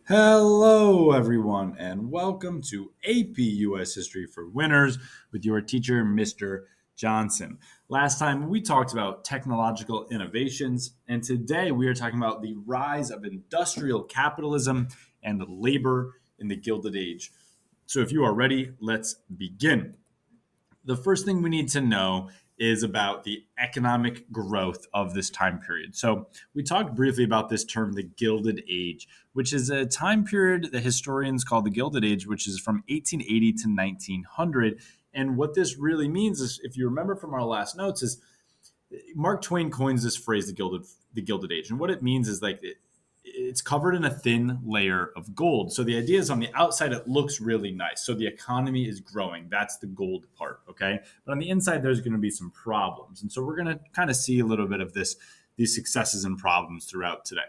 Hello, everyone, and welcome to AP US History for Winners with your teacher, Mr. Johnson. Last time we talked about technological innovations, and today we are talking about the rise of industrial capitalism and labor in the Gilded Age. So, if you are ready, let's begin. The first thing we need to know is about the economic growth of this time period. So, we talked briefly about this term, the Gilded Age, which is a time period that historians call the Gilded Age, which is from 1880 to 1900. And what this really means is, if you remember from our last notes, is Mark Twain coins this phrase, the Gilded Age, and what it means is it's covered in a thin layer of gold. So the idea is on the outside it looks really nice. So the economy is growing. That's the gold part, okay? But on the inside there's going to be some problems, and so we're going to kind of see a little bit of these successes and problems throughout today.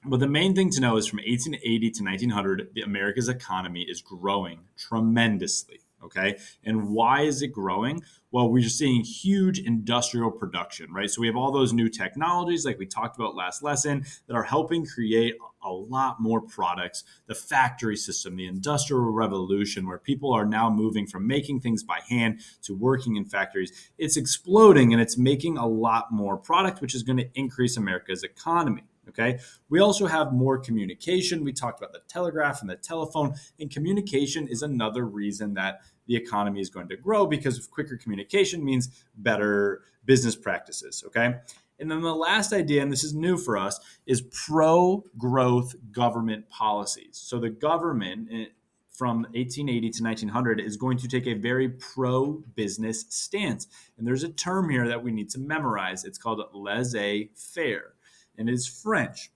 But the main thing to know is from 1880 to 1900, America's economy is growing tremendously. Okay. And why is it growing? Well, we're seeing huge industrial production, right? So we have all those new technologies, like we talked about last lesson, that are helping create a lot more products. The factory system, the industrial revolution, where people are now moving from making things by hand to working in factories, it's exploding and it's making a lot more product, which is going to increase America's economy. Okay. We also have more communication. We talked about the telegraph and the telephone, and communication is another reason that the economy is going to grow, because of quicker communication means better business practices. Okay. And then the last idea, and this is new for us, is pro growth government policies. So the government from 1880 to 1900 is going to take a very pro business stance. And there's a term here that we need to memorize. It's called laissez faire, and it's French.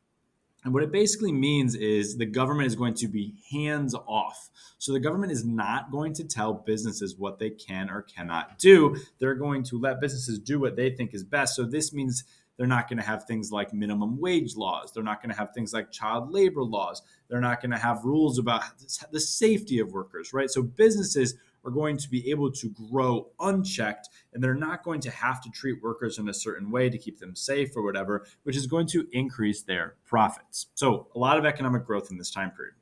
And what it basically means is the government is going to be hands off. So the government is not going to tell businesses what they can or cannot do. They're going to let businesses do what they think is best. So this means they're not going to have things like minimum wage laws. They're not going to have things like child labor laws. They're not going to have rules about the safety of workers, right? So businesses are going to be able to grow unchecked, and they're not going to have to treat workers in a certain way to keep them safe or whatever, which is going to increase their profits. So a lot of economic growth in this time period.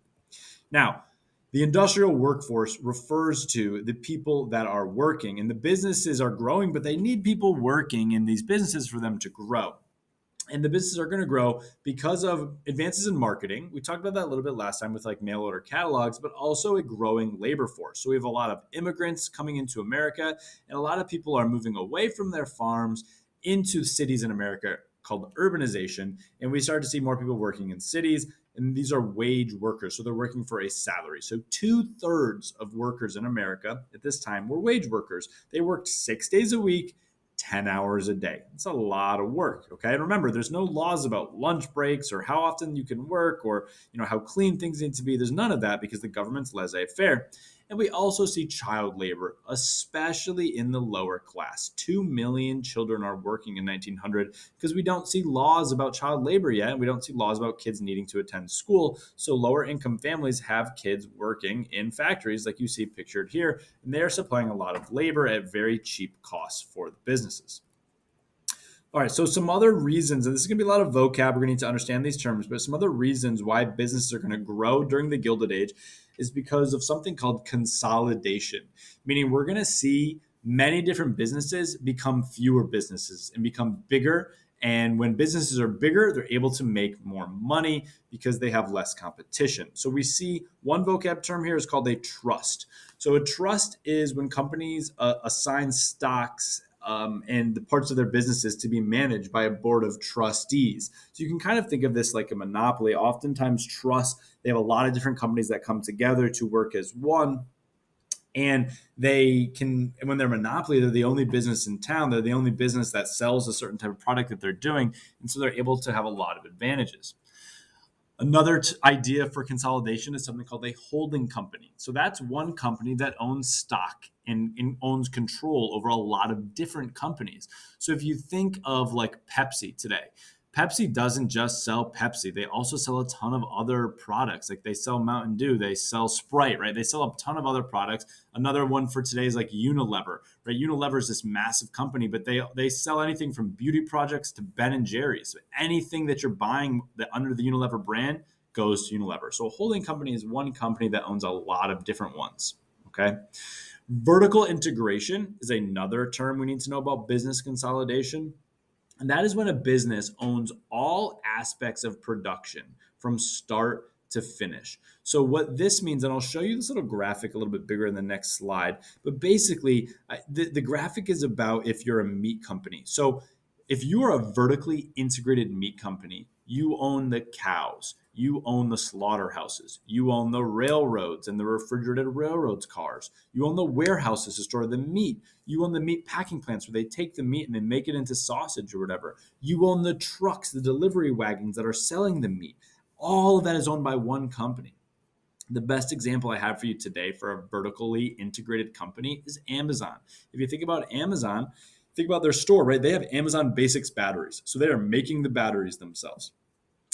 Now, the industrial workforce refers to the people that are working, and the businesses are growing, but they need people working in these businesses for them to grow. And the businesses are going to grow because of advances in marketing. We talked about that a little bit last time with like mail order catalogs, but also a growing labor force. So we have a lot of immigrants coming into America, and a lot of people are moving away from their farms into cities in America, called urbanization. And we started to see more people working in cities, and these are wage workers. So they're working for a salary. So 2/3 of workers in America at this time were wage workers. They worked 6 days a week, 10 hours a day. It's a lot of work. Okay. And remember, there's no laws about lunch breaks or how often you can work, or how clean things need to be. There's none of that because the government's laissez-faire. And we also see child labor, especially in the lower class. 2 million children are working in 1900 because we don't see laws about child labor yet. And we don't see laws about kids needing to attend school. So lower income families have kids working in factories like you see pictured here. And they're supplying a lot of labor at very cheap costs for the businesses. All right, so some other reasons, and this is going to be a lot of vocab, we're going to need to understand these terms, but some other reasons why businesses are going to grow during the Gilded Age is because of something called consolidation, meaning we're going to see many different businesses become fewer businesses and become bigger. And when businesses are bigger, they're able to make more money because they have less competition. So we see one vocab term here is called a trust. So a trust is when companies assign stocks and the parts of their businesses to be managed by a board of trustees. So you can kind of think of this like a monopoly. Oftentimes, trusts, they have a lot of different companies that come together to work as one. And when they're monopoly, they're the only business in town. They're the only business that sells a certain type of product that they're doing. And so they're able to have a lot of advantages. Another idea for consolidation is something called a holding company. So that's one company that owns stock and owns control over a lot of different companies. So if you think of like Pepsi today, Pepsi doesn't just sell Pepsi. They also sell a ton of other products. Like they sell Mountain Dew, they sell Sprite, right? They sell a ton of other products. Another one for today is like Unilever, right? Unilever is this massive company, but they sell anything from beauty projects to Ben and Jerry's. So anything that you're buying that under the Unilever brand goes to Unilever. So a holding company is one company that owns a lot of different ones. Okay. Vertical integration is another term we need to know about business consolidation. And that is when a business owns all aspects of production from start to finish. So, what this means, and I'll show you this little graphic a little bit bigger in the next slide, but basically, the graphic is about if you're a meat company. So, if you are a vertically integrated meat company, you own the cows, you own the slaughterhouses, you own the railroads and the refrigerated railroads cars, you own the warehouses to store the meat, you own the meat packing plants where they take the meat and they make it into sausage or whatever, you own the trucks, the delivery wagons that are selling the meat. All of that is owned by one company. The best example I have for you today for a vertically integrated company is Amazon. If you think about Amazon, think about their store, right? They have Amazon Basics batteries. So they are making the batteries themselves.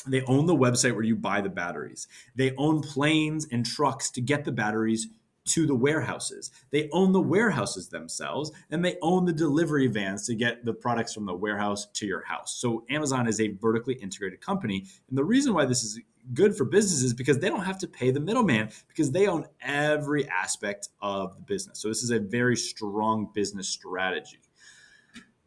They own the website where you buy the batteries. They own planes and trucks to get the batteries to the warehouses. They own the warehouses themselves, and they own the delivery vans to get the products from the warehouse to your house. So Amazon is a vertically integrated company. And the reason why this is good for businesses is because they don't have to pay the middleman because they own every aspect of the business. So this is a very strong business strategy.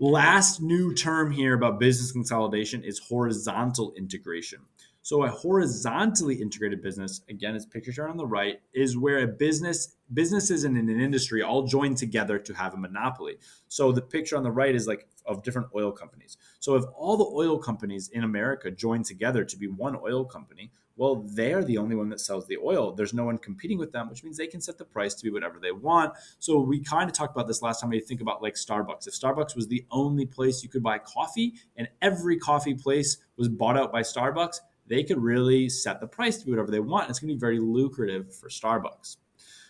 Last new term here about business consolidation is horizontal integration. So a horizontally integrated business, again, it's picture shown on the right, is where businesses in an industry all join together to have a monopoly. So the picture on the right is like of different oil companies. So if all the oil companies in America join together to be one oil company, well, they're the only one that sells the oil. There's no one competing with them, which means they can set the price to be whatever they want. So we kind of talked about this last time. You think about like Starbucks. If Starbucks was the only place you could buy coffee and every coffee place was bought out by Starbucks, they could really set the price to be whatever they want. It's going to be very lucrative for Starbucks.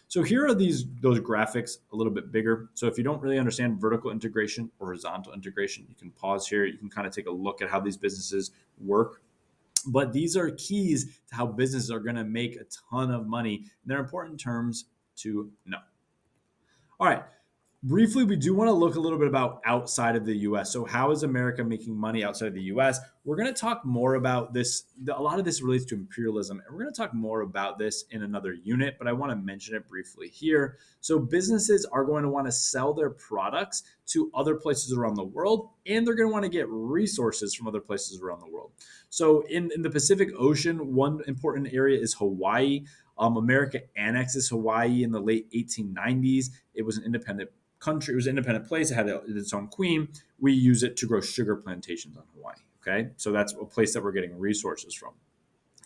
So here are those graphics a little bit bigger. So if you don't really understand vertical integration or horizontal integration, you can pause here. You can kind of take a look at how these businesses work. But these are keys to how businesses are going to make a ton of money. And they're important terms to know. All right. Briefly, we do want to look a little bit about outside of the US. So, how is America making money outside of the US? We're going to talk more about this. A lot of this relates to imperialism, and we're going to talk more about this in another unit, but I want to mention it briefly here. So, businesses are going to want to sell their products to other places around the world, and they're going to want to get resources from other places around the world. So, in the Pacific Ocean, one important area is Hawaii. America annexes Hawaii in the late 1890s. It was an independent country. It was an independent place. It had its own queen. We use it to grow sugar plantations on Hawaii. Okay. So that's a place that we're getting resources from.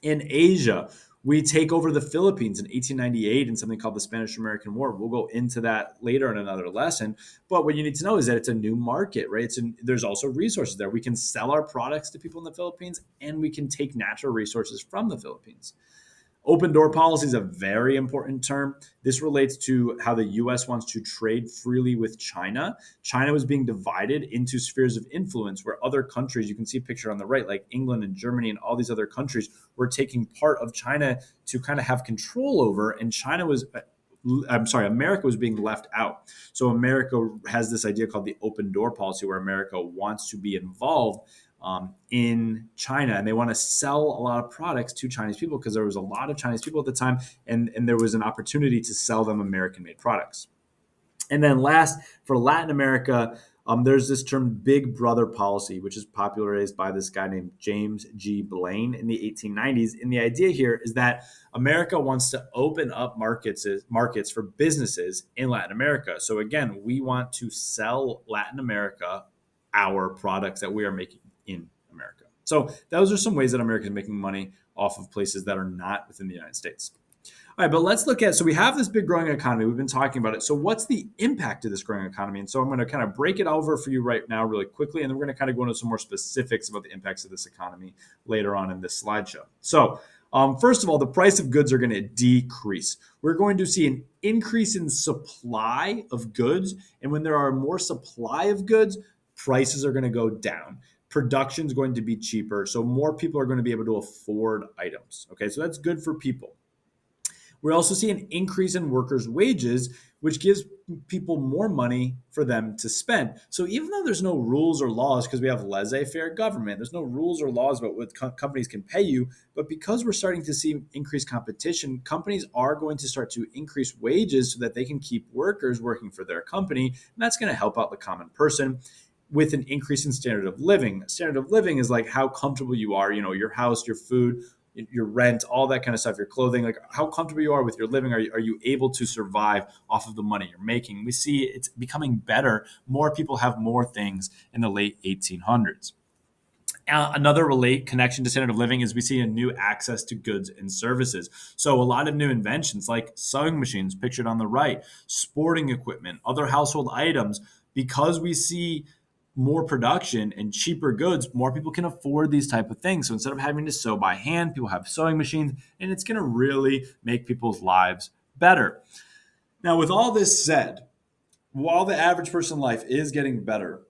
In Asia, we take over the Philippines in 1898 in something called the Spanish-American War. We'll go into that later in another lesson. But what you need to know is that it's a new market, right? There's also resources there. We can sell our products to people in the Philippines, and we can take natural resources from the Philippines. Open door policy is a very important term. This relates to how the US wants to trade freely with China. China was being divided into spheres of influence where other countries, you can see a picture on the right, like England and Germany and all these other countries, were taking part of China to kind of have control over. And America was being left out. So America has this idea called the open door policy where America wants to be involved in China, and they want to sell a lot of products to Chinese people because there was a lot of Chinese people at the time, and there was an opportunity to sell them American-made products. And then last, for Latin America, there's this term Big Brother policy, which is popularized by this guy named James G. Blaine in the 1890s. And the idea here is that America wants to open up markets for businesses in Latin America. So again, we want to sell Latin America our products that we are making in America. So those are some ways that America is making money off of places that are not within the United States. All right, but let's look at, so we have this big growing economy. We've been talking about it. So what's the impact of this growing economy? And so I'm going to kind of break it over for you right now really quickly, and then we're going to kind of go into some more specifics about the impacts of this economy later on in this slideshow. So first of all, the price of goods are going to decrease. We're going to see an increase in supply of goods, and when there are more supply of goods, prices are going to go down. Production is going to be cheaper, so more people are going to be able to afford items. Okay, so that's good for people. We also see an increase in workers' wages, which gives people more money for them to spend. So even though there's no rules or laws, because we have laissez-faire government, there's no rules or laws about what companies can pay you. But because we're starting to see increased competition, companies are going to start to increase wages so that they can keep workers working for their company. And that's going to help out the common person with an increase in standard of living. Standard of living is like how comfortable you are, your house, your food, your rent, all that kind of stuff, your clothing, like how comfortable you are with your living. Are you able to survive off of the money you're making? We see it's becoming better. More people have more things in the late 1800s. Another relate connection to standard of living is we see a new access to goods and services. So a lot of new inventions like sewing machines pictured on the right, sporting equipment, other household items, because we see more production and cheaper goods, more people can afford these type of things. So instead of having to sew by hand, people have sewing machines, and it's going to really make people's lives better. Now, with all this said, while the average person life is getting better,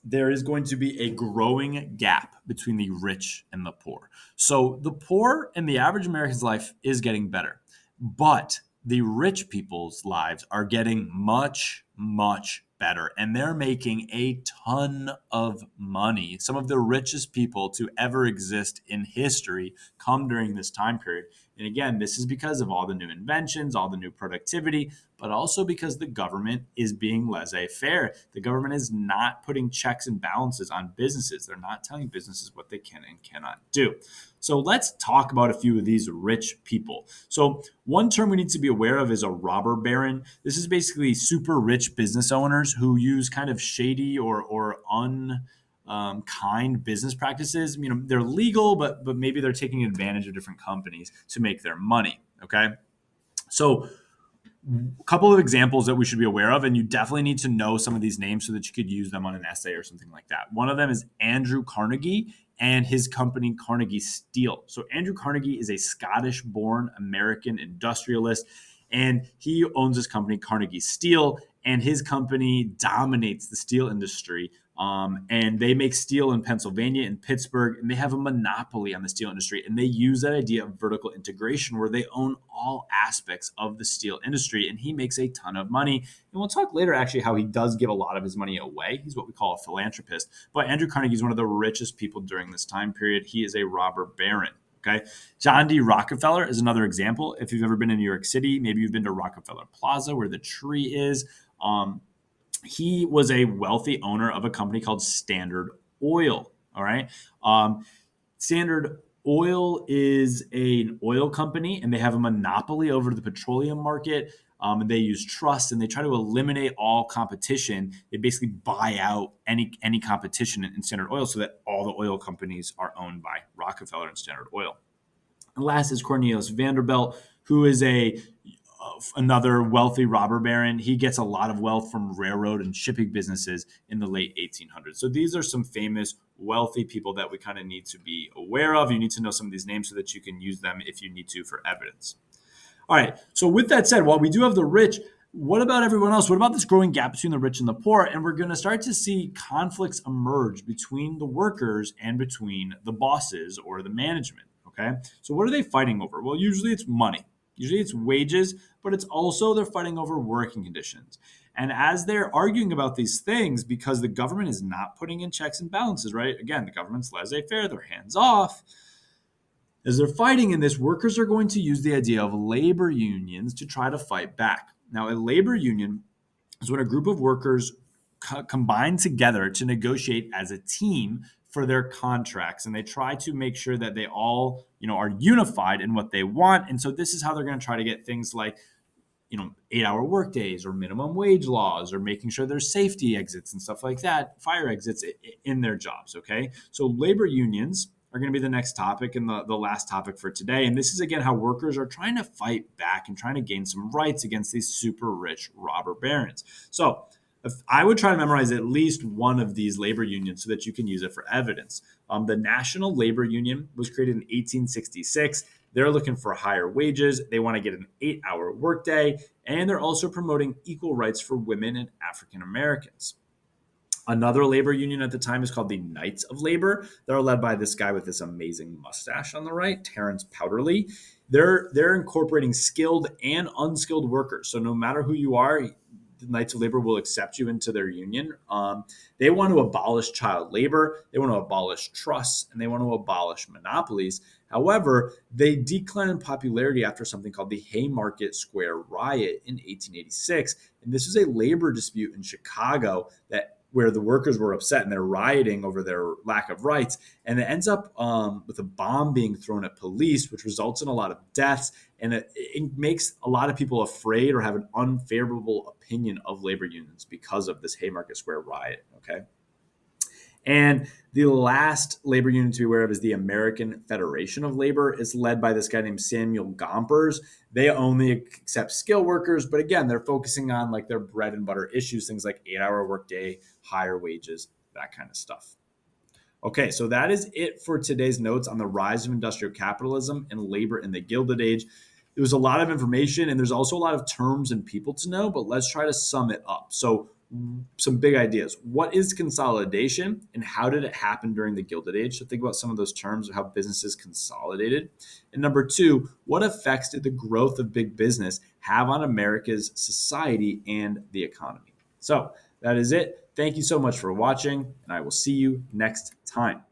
there is going to be a growing gap between the rich and the poor. So the poor and the average American's life is getting better, but the rich people's lives are getting much, much better. And they're making a ton of money. Some of the richest people to ever exist in history come during this time period. And again, this is because of all the new inventions, all the new productivity, but also because the government is being laissez-faire. The government is not putting checks and balances on businesses. They're not telling businesses what they can and cannot do. So let's talk about a few of these rich people. So one term we need to be aware of is a robber baron. This is basically super rich business owners who use kind of shady or kind business practices. They're legal, but maybe they're taking advantage of different companies to make their money. Okay, so a couple of examples that we should be aware of, and you definitely need to know some of these names so that you could use them on an essay or something like that. One of them is Andrew Carnegie and his company Carnegie Steel. So Andrew Carnegie is a Scottish-born American industrialist, and he owns this company Carnegie Steel, and his company dominates the steel industry. And they make steel in Pennsylvania and Pittsburgh, and they have a monopoly on the steel industry. And they use that idea of vertical integration where they own all aspects of the steel industry. And he makes a ton of money. And we'll talk later, actually, how he does give a lot of his money away. He's what we call a philanthropist. But Andrew Carnegie is one of the richest people during this time period. He is a robber baron. Okay. John D. Rockefeller is another example. If you've ever been in New York City, maybe you've been to Rockefeller Plaza where the tree is. He was a wealthy owner of a company called Standard Oil. All right. Standard Oil is an oil company, and they have a monopoly over the petroleum market. And they use trust, and they try to eliminate all competition. They basically buy out any competition in Standard Oil so that all the oil companies are owned by Rockefeller and Standard Oil. And last is Cornelius Vanderbilt, who is another wealthy robber baron. He gets a lot of wealth from railroad and shipping businesses in the late 1800s. So these are some famous wealthy people that we kind of need to be aware of. You need to know some of these names so that you can use them if you need to for evidence. All right. So with that said, while we do have the rich, what about everyone else? What about this growing gap between the rich and the poor? And we're going to start to see conflicts emerge between the workers and between the bosses or the management. Okay. So what are they fighting over? Well, usually it's money. Usually it's wages, but it's also they're fighting over working conditions. And as they're arguing about these things, because the government is not putting in checks and balances, right? Again, the government's laissez-faire, they're hands off. As they're fighting in this, workers are going to use the idea of labor unions to try to fight back. Now, a labor union is when a group of workers combine together to negotiate as a team for their contracts, and they try to make sure that they all are unified in what they want. And so this is how they're going to try to get things like 8-hour work days or minimum wage laws, or making sure there's safety exits and stuff like that, fire exits in their jobs. Okay, so labor unions are going to be the next topic and the last topic for today. And this is, again, how workers are trying to fight back and trying to gain some rights against these super rich robber barons. So I would try to memorize at least one of these labor unions so that you can use it for evidence. The National Labor Union was created in 1866. They're looking for higher wages. They want to get an 8-hour workday, and they're also promoting equal rights for women and African Americans. Another labor union at the time is called the Knights of Labor. They're led by this guy with this amazing mustache on the right, Terrence Powderly. they're incorporating skilled and unskilled workers. So no matter who you are, the Knights of Labor will accept you into their union. They want to abolish child labor, they want to abolish trusts, and they want to abolish monopolies. However, they declined in popularity after something called the Haymarket Square Riot in 1886. And this was a labor dispute in Chicago that where the workers were upset and they're rioting over their lack of rights. And it ends up with a bomb being thrown at police, which results in a lot of deaths. And it makes a lot of people afraid or have an unfavorable opinion of labor unions because of this Haymarket Square riot. Okay. And the last labor union to be aware of is the American Federation of Labor. It's led by this guy named Samuel Gompers. They only accept skilled workers, but again, they're focusing on like their bread and butter issues, things like 8-hour workday, higher wages, that kind of stuff. Okay, so that is it for today's notes on the rise of industrial capitalism and labor in the Gilded Age. There was a lot of information and there's also a lot of terms and people to know, but let's try to sum it up. So, some big ideas. What is consolidation and how did it happen during the Gilded Age? So, think about some of those terms of how businesses consolidated. And number two, what effects did the growth of big business have on America's society and the economy? So, that is it. Thank you so much for watching, and I will see you next time.